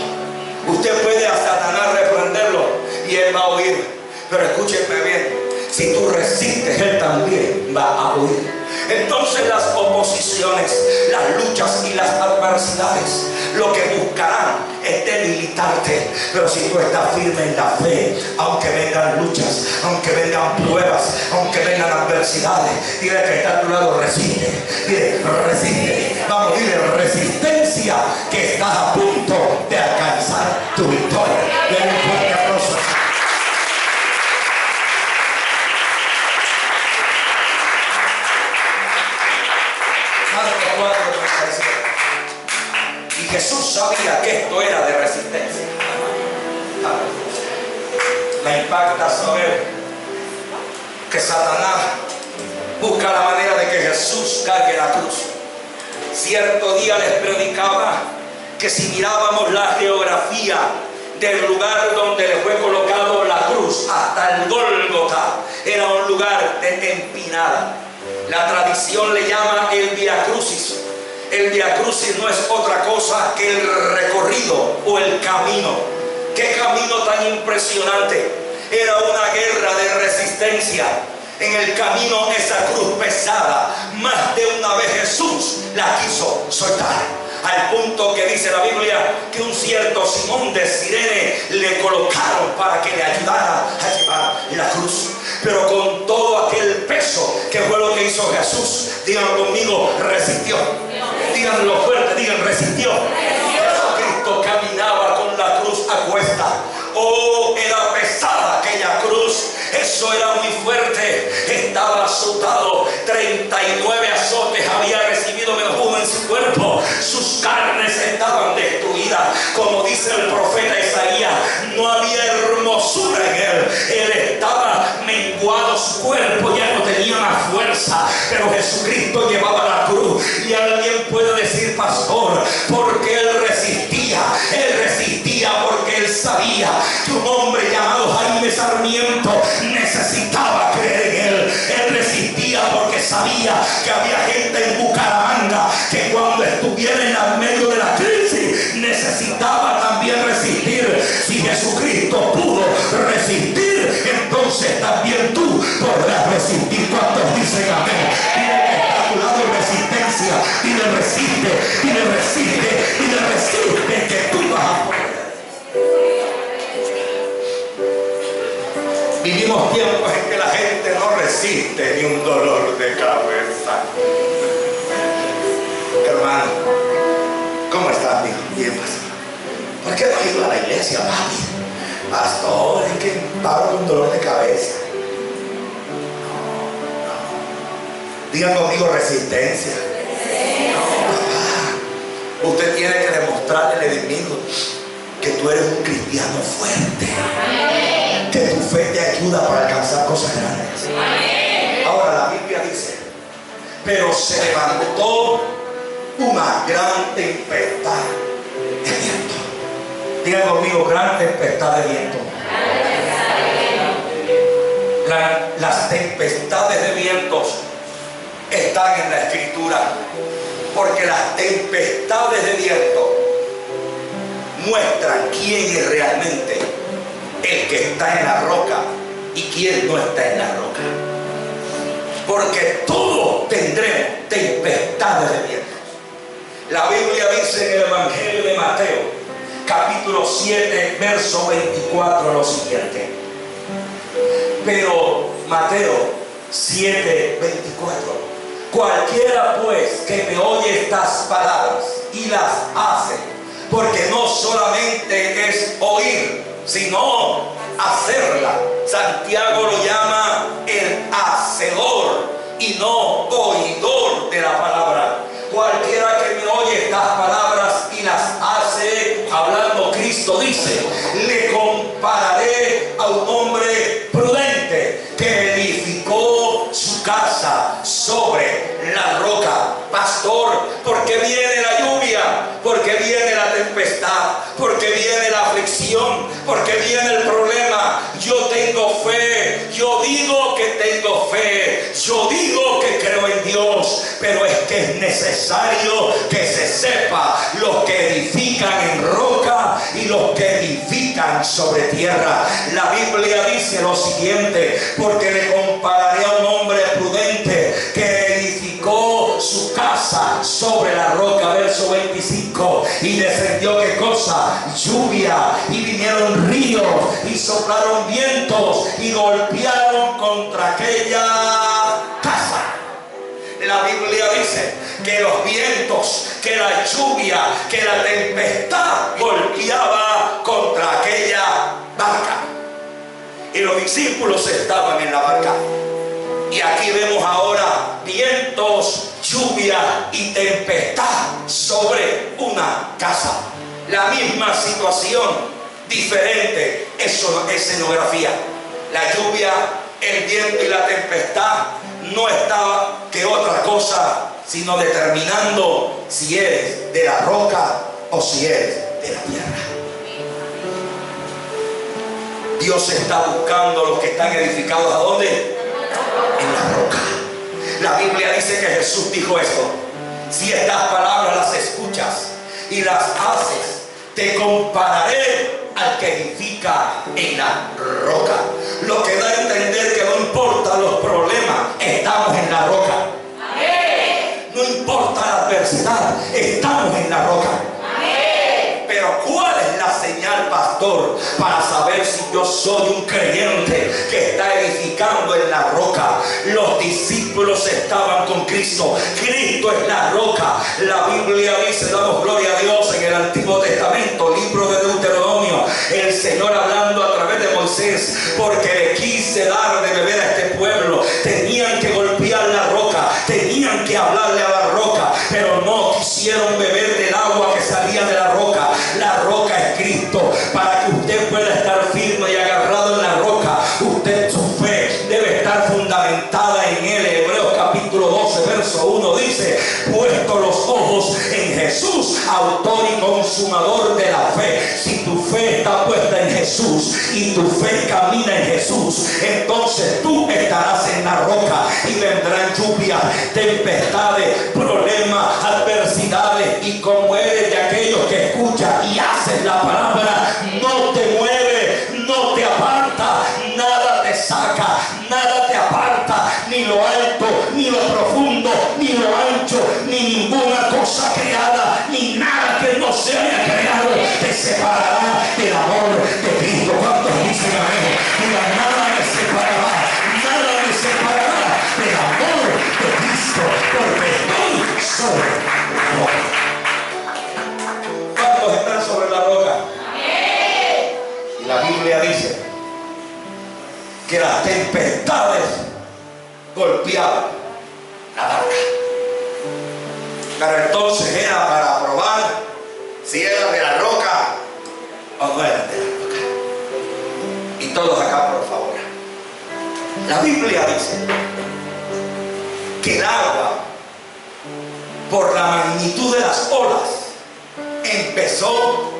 Usted puede a Satanás reprenderlo y él va a huir, pero escúchenme bien, si tú resistes, él también va a huir. Entonces las oposiciones, las luchas y las adversidades lo que buscarán es debilitarte. Pero si tú estás firme en la fe, aunque vengan luchas, aunque vengan pruebas, aunque vengan adversidades, dile que está a tu lado, resiste. Dile, resiste. Vamos, dile, resistencia, que estás a punto de alcanzar tu victoria. Dile un fuerte aplauso. Y Jesús sabía que esto era de resistencia. Me impacta saber que Satanás busca la manera de que Jesús cargue la cruz. Cierto día les predicaba que si mirábamos la geografía del lugar donde le fue colocado la cruz hasta el Gólgota, era un lugar de empinada. La tradición le llama el Via Crucis. El Via Crucis no es otra cosa que el recorrido o el camino. ¡Qué camino tan impresionante! Era una guerra de resistencia. En el camino, esa cruz pesada, más de una vez Jesús la quiso soltar. Al punto que dice la Biblia que un cierto Simón de Cirene le colocaron para que le ayudara a llevar la cruz. Pero con todo aquel peso, que fue lo que hizo hizo Jesús? Digan conmigo, resistió. Díganlo fuerte, digan resistió. Jesucristo caminaba con la cruz a cuesta. Oh, era pesada aquella cruz. Eso era muy fuerte. Estaba azotado. 39 azotes había recibido menos uno en su cuerpo. Sus carnes estaban destruidas. Como dice el profeta Isaías, no había hermosura en él. Él estaba menguado, su cuerpo ya no tenía más fuerza. Pero Jesucristo llevaba la cruz. Y alguien puede decir, pastor, porque él resistía. Él resistía porque él sabía que un hombre llamado Jaime Sarmiento necesitaba creer en él. Él resistía porque sabía que había gente en Bucaramanga que cuando estuviera en medio de la crisis necesitaba también resistir. Si Jesucristo pudo resistir, entonces también tú podrás resistir. ¿Cuántos dicen amén? Dile que está a tu lado resistencia. Dile resiste, dile resiste, dile resiste, que tú vas a poder. Vivimos tiempos en que la gente no resiste ni un dolor de cabeza. Hermano, ¿cómo estás, hijo? Bien, pastor. ¿Por qué no has ido a la iglesia, papi? Pastor, es que paro con dolor de cabeza. No. Digan conmigo resistencia. No, papá. Usted tiene que demostrarle al enemigo que tú eres un cristiano fuerte. Que tu fe te ayuda para alcanzar cosas grandes. Ahora la Biblia dice, pero se levantó una gran tempestad de viento. Digan conmigo, gran tempestad de viento. Las tempestades de vientos están en la Escritura, porque las tempestades de viento muestran quién es realmente el que está en la roca y quién no está en la roca. Porque todos tendremos tempestades de vientos. La Biblia dice en el Evangelio de Mateo, capítulo 7, verso 24, lo siguiente. Pero Mateo 7, 24. Cualquiera pues que me oye estas palabras y las hace, porque no solamente es oír, sino hacerla. Santiago lo llama el hacedor y no oidor de la palabra. Cualquiera que me oye estas palabras y las hace, hablando Cristo dice, le compararé a un hombre prudente que edificó su casa sobre la roca. Pastor, ¿por qué viene la lluvia? ¿Por qué viene la tempestad? ¿Por qué viene la aflicción? ¿Por qué viene el problema? Yo tengo fe. Yo digo que tengo fe. Yo digo que creo en Dios. Pero es que es necesario que se sepa los que edifican en roca y los que edifican sobre tierra. La Biblia dice lo siguiente, porque le compararé a un hombre prudente que edificó su casa sobre la roca, verso 25, y descendió ¿qué cosa? Lluvia, y vinieron ríos y soplaron vientos y golpearon contra aquella casa. La Biblia dice que los vientos, que la lluvia, que la tempestad golpeaba contra aquella barca. Y los discípulos estaban en la barca. Y aquí vemos ahora vientos, lluvia y tempestad sobre una casa. La misma situación, diferente escenografía. La lluvia, el viento y la tempestad no estaba que otra cosa, sino determinando si eres de la roca o si eres de la tierra. Dios está buscando a los que están edificados. ¿A dónde? En la roca. La Biblia dice que Jesús dijo esto: si estas palabras las escuchas y las haces, te compararé al que edifica en la roca. Lo que da a entender que no importa los problemas, estamos en la roca. No importa la adversidad, estamos en la roca. Pero ¿cuál es la señal, pastor, para saber si yo soy un creyente que está edificando en la roca? Los discípulos estaban con Cristo. Cristo es la roca. La Biblia dice, damos gloria a Dios, en el Antiguo Testamento, libro de Deuteronomio, el Señor hablando a través de Moisés: porque le quise dar de beber a este pueblo. Tenían que golpear la roca, tenían que hablarle a la roca, pero no quisieron beber del agua que salía de la roca. La roca es Cristo. Para que usted pueda estar firme y agarrado en la roca, usted, su fe debe estar fundamentada en Él. Hebreos capítulo 12 verso 1 dice: puesto los ojos en Jesús, autor y consumador de la fe. Si tu fe está puesta en Jesús y tu fe camina en Jesús, entonces tú estarás en la roca, y vendrán lluvias, tempestades, problemas, adversidades, y como eres de aquellos que escuchan y hacen la palabra, no te mueves, no te aparta, nada te saca, nada te aparta, ni lo alto, ni lo profundo, ni lo ancho, ni ninguna cosa creada, ni nada que no se haya creado te separará del amor de Cristo. ¿Cuántos dicen amén? Mira, nada me separará, nada me separará del amor de Cristo, porque estoy sobre la roca. ¿Cuántos están sobre la roca? Y la Biblia dice que las tempestades golpeaban la barca. Pero entonces era para probar si era de la roca o no era de la roca. Y todos acá, por favor. La Biblia dice que el agua, por la magnitud de las olas, empezó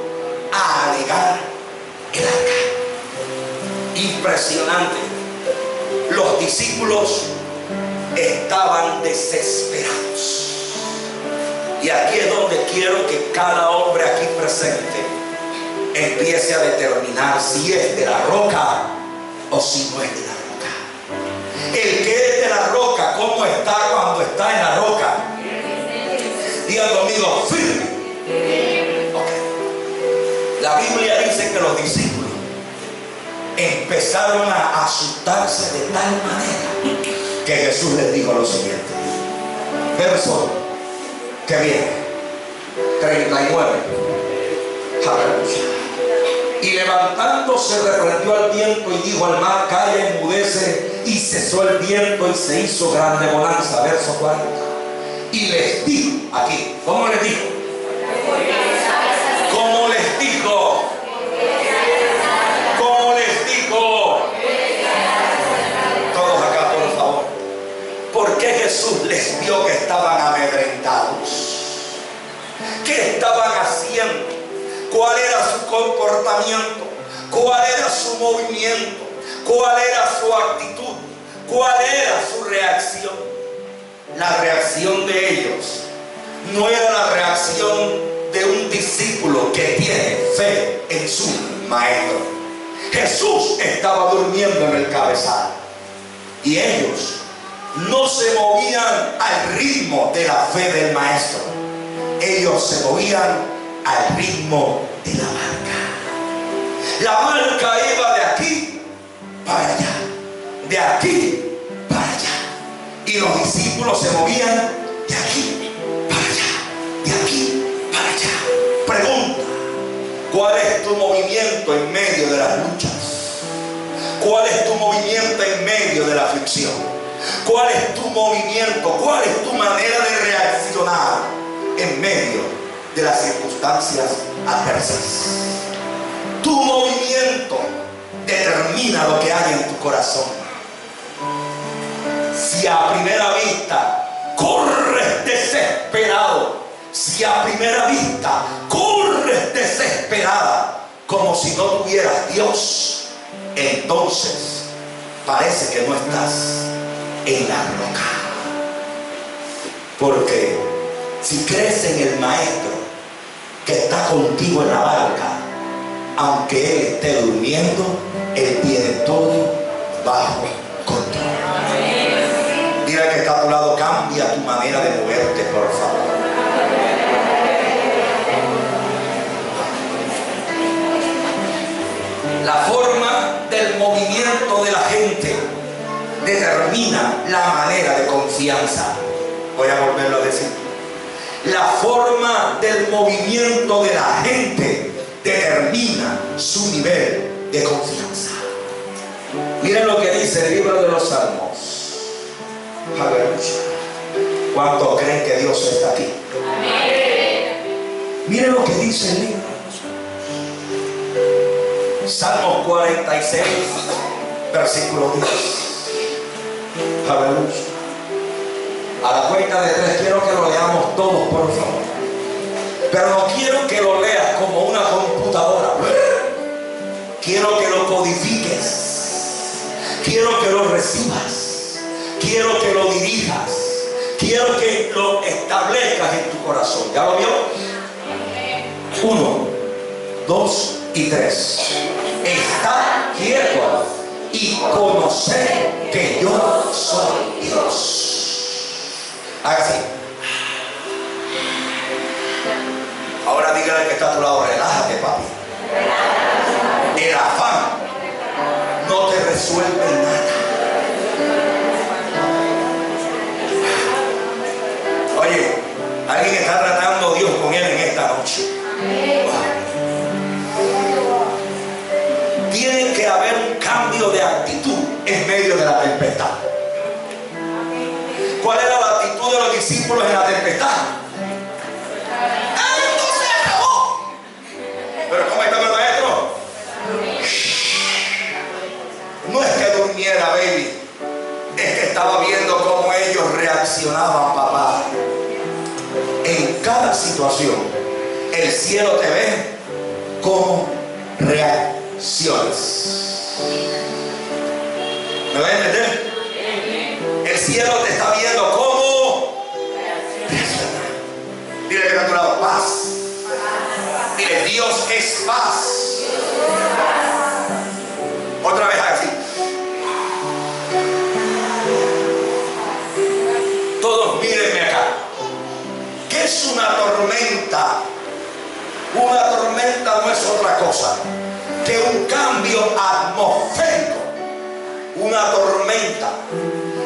a anegar el arca. Impresionante. Los discípulos estaban desesperados. Y aquí es donde quiero que cada hombre aquí presente empiece a determinar si es de la roca o si no es de la roca. El que es de la roca, ¿cómo está cuando está en la roca? Digan conmigo, firme. Okay. La Biblia dice que los discípulos empezaron a asustarse de tal manera que Jesús les dijo lo siguiente. Verso que viene, 39. Aleluya. Y levantándose reprendió al viento y dijo al mar: calla, enmudece. Y cesó el viento y se hizo grande bonanza. Verso 40. Y les dijo, aquí, ¿cómo les dijo? ¿Cómo les dijo? ¿Cómo les dijo? Todos acá, por favor. ¿Por qué Jesús les vio que estaban amedrentados? ¿Qué estaban haciendo? ¿Cuál era su comportamiento? ¿Cuál era su movimiento? ¿Cuál era su actitud? ¿Cuál era su reacción? La reacción de ellos no era la reacción de un discípulo que tiene fe en su maestro. Jesús estaba durmiendo en el cabezal y ellos no se movían al ritmo de la fe del maestro. Ellos se movían al ritmo de la barca. La barca iba de aquí para allá, de aquí para allá, y los discípulos se movían de aquí para allá, de aquí para allá. Pregunta: ¿cuál es tu movimiento en medio de las luchas? ¿Cuál es tu movimiento en medio de la aflicción? ¿Cuál es tu movimiento? ¿Cuál es tu manera de reaccionar en medio de las circunstancias adversas? Tu movimiento determina lo que hay en tu corazón. Si a primera vista corres desesperado, si a primera vista corres desesperada, como si no tuvieras Dios, entonces parece que no estás en la roca. Porque si crees en el maestro que está contigo en la barca, aunque él esté durmiendo, él tiene todo bajo control. Dile que está a tu lado: cambia tu manera de moverte, por favor. La forma del movimiento de la gente determina la manera de confianza. Voy a volverlo a decir. La forma del movimiento de la gente determina su nivel de confianza. Miren lo que dice el libro de los Salmos. Aleluya. ¿Cuántos creen que Dios está aquí? Miren lo que dice el libro. Salmos 46, versículo 10. Aleluya. A la cuenta de 3 quiero que lo leamos todos, por favor. Pero no quiero que lo leas como una computadora. Quiero que lo codifiques. Quiero que lo recibas. Quiero que lo dirijas. Quiero que lo establezcas en tu corazón. ¿Ya lo vio? 1, 2 y 3. Estar quieto y conocer que yo soy Dios. Haga así. Ahora dígale al que está a tu lado, relájate, papi. El afán no te resuelve nada. Oye, alguien está tratando a Dios con él en esta noche. Tiene que haber un cambio de actitud en medio de la tempestad. ¿Cuál era la actitud de los discípulos en la tempestad? ¡Esto se acabó! ¿Pero cómo estaba el maestro? No es que durmiera, baby. Es que estaba viendo cómo ellos reaccionaban, papá. En cada situación, el cielo te ve como reacciones. ¿Me voy a entender? El cielo te está viendo como reaccionar. Dile que está a tu lado, paz. Dile, Dios es paz. Otra vez así. Todos mírenme acá. ¿Qué es una tormenta? Una tormenta no es otra cosa que un cambio atmosférico. Una tormenta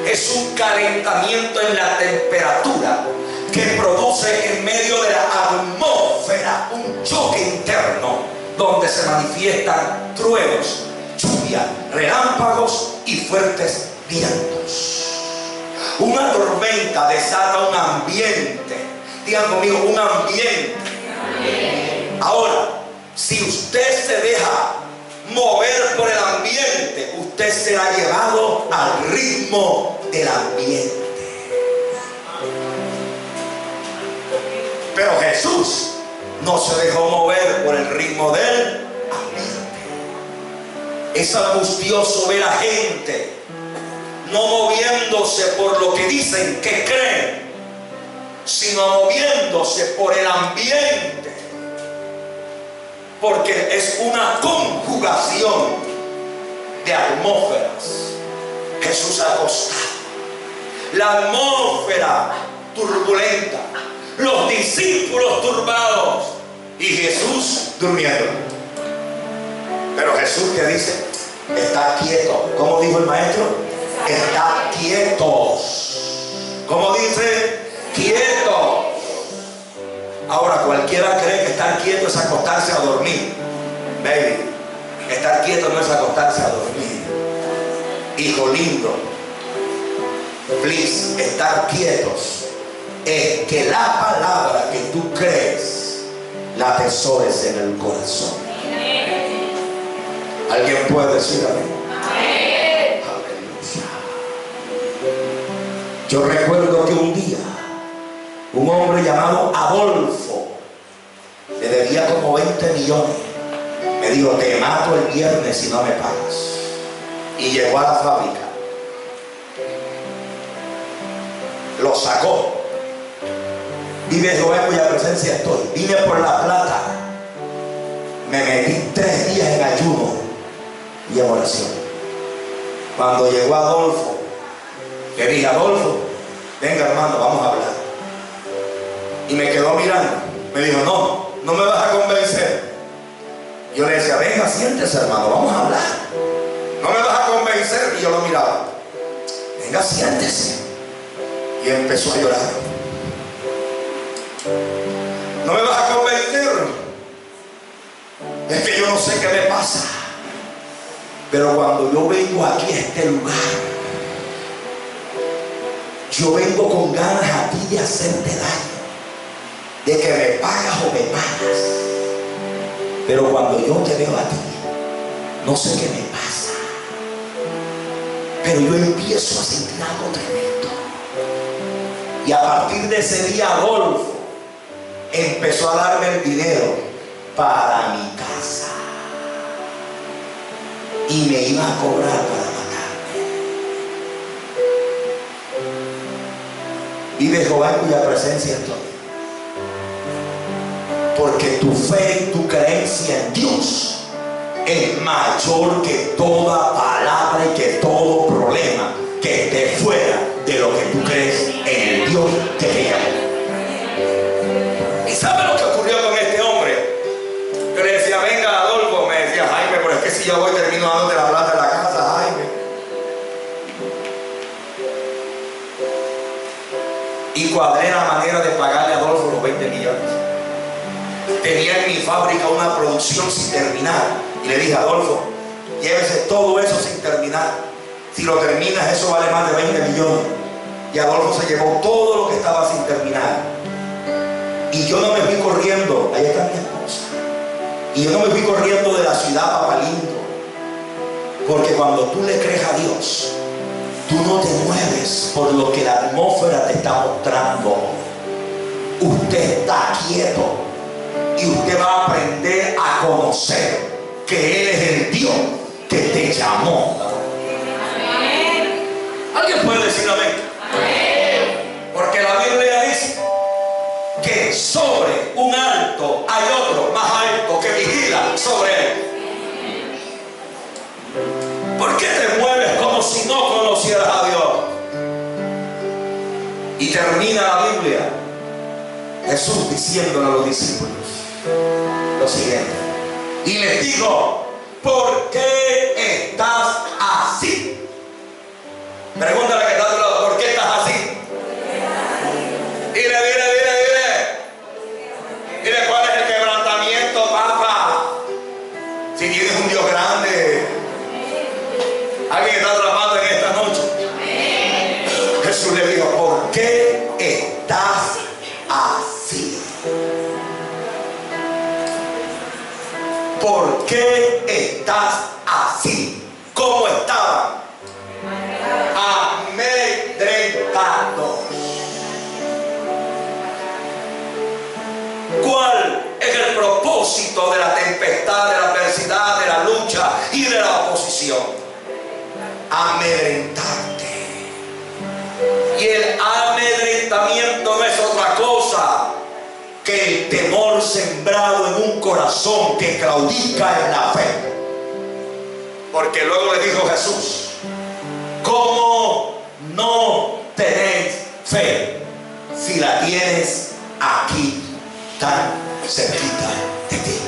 es un calentamiento en la temperatura que produce en medio de la atmósfera un choque interno donde se manifiestan truenos, lluvia, relámpagos y fuertes vientos. Una tormenta desata un ambiente. Digan conmigo, un ambiente. Ahora, si usted se deja mover por el ambiente, usted será llevado al ritmo del ambiente. Pero Jesús no se dejó mover por el ritmo del ambiente. Es angustioso ver a gente no moviéndose por lo que dicen que creen, sino moviéndose por el ambiente. Porque es una conjugación de atmósferas. Jesús acostado, la atmósfera turbulenta, los discípulos turbados y Jesús durmiendo. Pero Jesús te dice, está quieto. ¿Cómo dijo el maestro? Está quietos. ¿Cómo dice? Quietos. Ahora cualquiera cree que estar quieto es acostarse a dormir. Baby, estar quieto no es acostarse a dormir. Hijo lindo, please, estar quietos es que la palabra que tú crees la atesores en el corazón. ¿Alguien puede decir amén? Aleluya. Yo recuerdo que un día un hombre llamado Adolfo le debía como 20 millones. Me dijo, te mato el viernes si no me pagas. Y llegó a la fábrica, lo sacó. Vive Jehová en cuya presencia estoy. Vine por la plata. Me metí 3 días en ayuno y en oración. Cuando llegó Adolfo, le dije, Adolfo, venga hermano, vamos a hablar. Y me quedó mirando. Me dijo, no me vas a convencer. Yo le decía, venga, siéntese hermano, vamos a hablar. No me vas a convencer. Y yo lo miraba. venga, siéntese. Y empezó a llorar. No me vas a convencer. Es que yo no sé qué me pasa. Pero cuando yo vengo aquí a este lugar, yo vengo con ganas a ti de hacerte daño, de que me pagas o me pagas. Pero cuando yo te veo a ti, no sé qué me pasa, pero yo empiezo a sentir algo tremendo. Y a partir de ese día, Adolfo empezó a darme el dinero para mi casa y me iba a cobrar para matarme. Vive Jehová en cuya presencia estoy, porque tu fe y tu creencia en Dios es mayor que toda palabra y que todo problema que esté fuera de lo que tú crees en el Dios que te llamó. ¿Y sabe lo que ocurrió con este hombre? Yo le decía, venga Adolfo, me decía Jaime, pero es que si yo voy termino dándote la plata de la casa, Jaime. Y cuadré la manera de pagarle a Adolfo los 20 millones. Tenía en mi fábrica una producción sin terminar. Y le dije, Adolfo, llévese todo eso sin terminar. Si lo terminas, eso vale más de 20 millones. Y Adolfo se llevó todo lo que estaba sin terminar. Y yo no me fui corriendo. Ahí está mi esposa. Y yo no me fui corriendo de la ciudad a Papalindo. Porque cuando tú le crees a Dios, tú no te mueves por lo que la atmósfera te está mostrando. Usted está quieto. Y usted va a aprender a conocer que Él es el Dios que te llamó. Amén. ¿Alguien puede decir amén? Amén. Porque la Biblia dice que sobre un alto hay otro más alto que vigila sobre él. ¿Por qué te mueves como si no conocieras a Dios? Y termina la Biblia Jesús diciéndole a los discípulos lo siguiente, y les dijo, ¿por qué estás así? Pregúntale que está a tu lado, ¿por qué estás así? Dile, ¿cuál es el quebrantamiento, papá? Si tienes un Dios grande. ¿Alguien está atrapado en esta noche? Jesús le dijo, ¿por qué estás así? ¿Por qué estás así? ¿Cómo estaban? Amedrentados. ¿Cuál es el propósito de la tempestad, de la adversidad, de la lucha y de la oposición? Amedrentarte. Y el amedrentamiento no es otra cosa que el temor sembrado en un corazón que claudica en la fe. Porque luego le dijo Jesús, ¿cómo no tenéis fe si la tienes aquí tan cerquita de ti?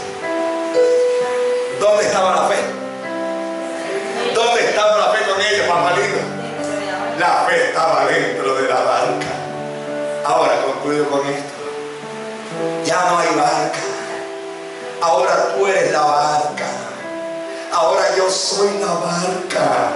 ¿Dónde estaba la fe? ¿Dónde estaba la fe con ellos, Papalito? La fe estaba dentro de la barca. Ahora concluyo con esto. Ya no hay barca. Ahora tú eres la barca. Ahora yo soy la barca.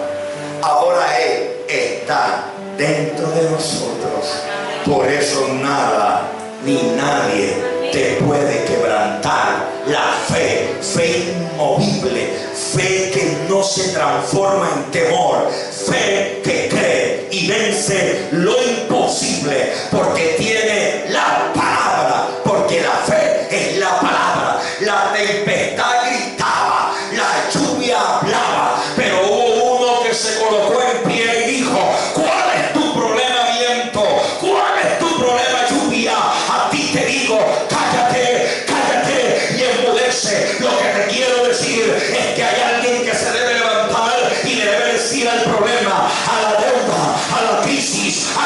Ahora Él está dentro de nosotros. Por eso nada ni nadie te puede quebrantar la fe. Fe inmovible. Fe que no se transforma en temor. Fe que cree y vence lo imposible. Porque tiene la palabra. Porque la fe es la palabra. La tempestad gritaba, la lluvia hablaba, pero hubo uno que se colocó en pie y dijo, ¿cuál es tu problema, viento? ¿Cuál es tu problema, lluvia? A ti te digo, cállate, cállate y enmudece. Lo que te quiero decir es que hay alguien que se debe levantar y le debe decir al problema, a la deuda, a la crisis, a